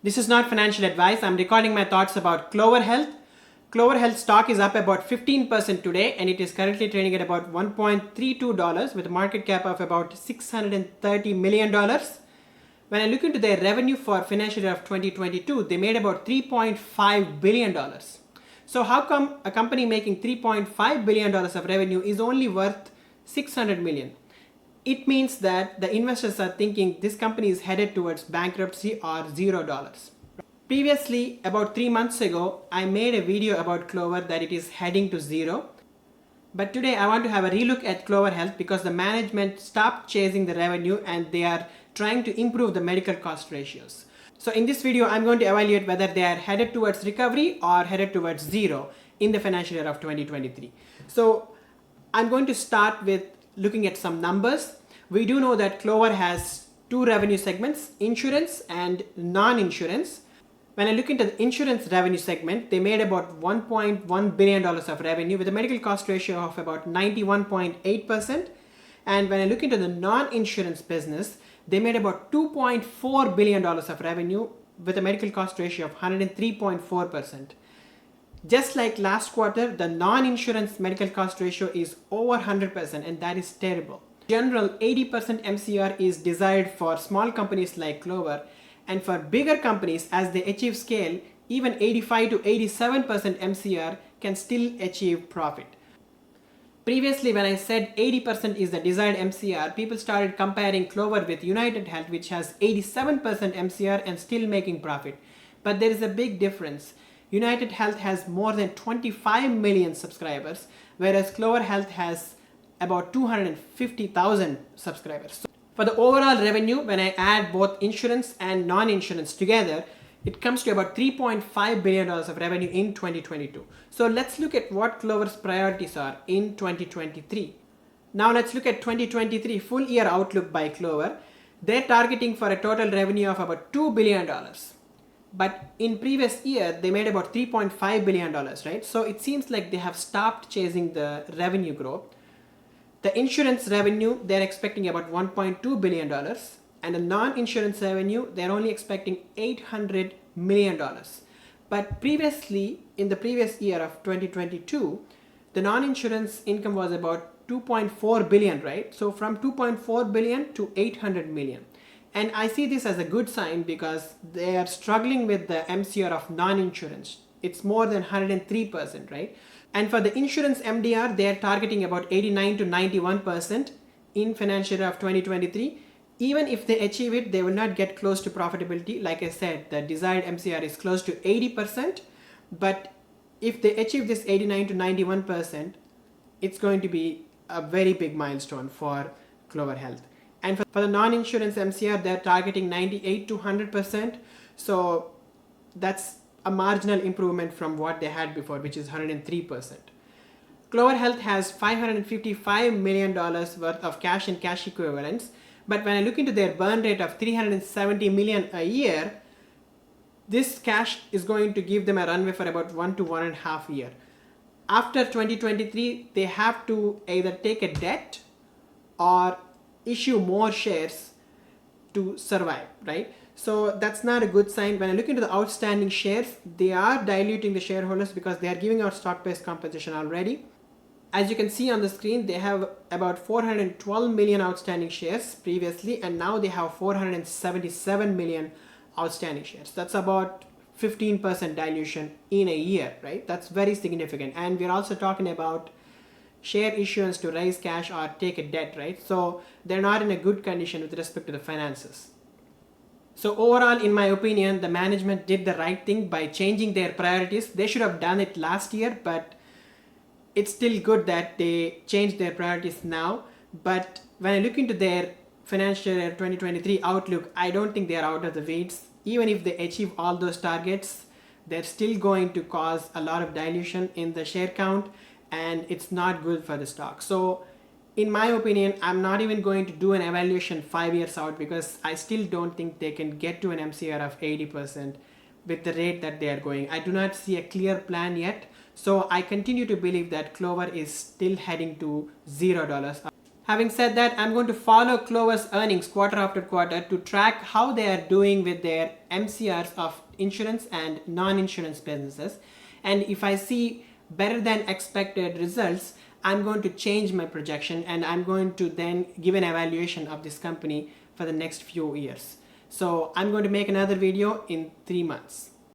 This is not financial advice. I'm recording my thoughts about Clover Health. Clover Health stock is up about 15% today and it is currently trading at about $1.32 with a market cap of about $630 million. When I look into their revenue for financial year of 2022, they made about $3.5 billion. So how come a company making $3.5 billion of revenue is only worth $600 million? It means that the investors are thinking this company is headed towards bankruptcy or $0. Previously, about 3 months ago, I made a video about Clover that it is heading to zero. But today I want to have a relook at Clover Health because the management stopped chasing the revenue and they are trying to improve the medical cost ratios. So in this video, I'm going to evaluate whether they are headed towards recovery or headed towards zero in the financial year of 2023. So I'm going to start with looking at some numbers. We do know that Clover has two revenue segments, insurance and non-insurance. When I look into the insurance revenue segment, they made about $1.1 billion of revenue with a medical cost ratio of about 91.8%. And when I look into the non-insurance business, they made about $2.4 billion of revenue with a medical cost ratio of 103.4%. Just like last quarter, the non-insurance medical cost ratio is over 100% and that is terrible. In general, 80% MCR is desired for small companies like Clover, and for bigger companies as they achieve scale, even 85 to 87% MCR can still achieve profit. Previously, when I said 80% is the desired MCR, people started comparing Clover with United Health, which has 87% MCR and still making profit. But there is a big difference. United Health has more than 25 million subscribers, whereas Clover Health has about 250,000 subscribers. So for the overall revenue, when I add both insurance and non-insurance together, it comes to about $3.5 billion of revenue in 2022. So let's look at what Clover's priorities are in 2023. Now let's look at 2023 full year outlook by Clover. They're targeting for a total revenue of about $2 billion. But in previous year, they made about $3.5 billion, right? So it seems like they have stopped chasing the revenue growth. The insurance revenue, they're expecting about $1.2 billion. And the non-insurance revenue, they're only expecting $800 million. But previously, in the previous year of 2022, the non-insurance income was about 2.4 billion, right? So from 2.4 billion to 800 million. And I see this as a good sign because they are struggling with the MCR of non-insurance. It's more than 103%, right? And for the insurance MDR, they are targeting about 89 to 91% in financial year of 2023. Even if they achieve it, they will not get close to profitability. Like I said, the desired MCR is close to 80%. But if they achieve this 89 to 91%, it's going to be a very big milestone for Clover Health. And for the non-insurance MCR, they're targeting 98 to 100%. So that's a marginal improvement from what they had before, which is 103%. Clover Health has $555 million worth of cash and cash equivalents. But when I look into their burn rate of $370 million a year, this cash is going to give them a runway for about 1 to 1.5 years. After 2023, they have to either take a debt or issue more shares to survive, right? So that's not a good sign. When I look into the outstanding shares, they are diluting the shareholders because they are giving out stock-based compensation already. As you can see on the screen, they have about 412 million outstanding shares previously, and now they have 477 million outstanding shares. That's about 15% dilution in a year, right? That's very significant. And we're also talking about share issuance to raise cash or take a debt, right? So they're not in a good condition with respect to the finances. So overall, in my opinion, the management did the right thing by changing their priorities. They should have done it last year, but it's still good that they changed their priorities now. But when I look into their financial year 2023 outlook, I don't think they are out of the weeds. Even if they achieve all those targets, they're still going to cause a lot of dilution in the share count, and it's not good for the stock. So in my opinion, I'm not even going to do an evaluation 5 years out because I still don't think they can get to an MCR of 80% with the rate that they are going. I do not see a clear plan yet. So I continue to believe that Clover is still heading to $0. Having said that, I'm going to follow Clover's earnings quarter after quarter to track how they are doing with their MCRs of insurance and non-insurance businesses. And if I see better than expected results, I'm going to change my projection and I'm going to then give an evaluation of this company for the next few years. So I'm going to make another video in 3 months.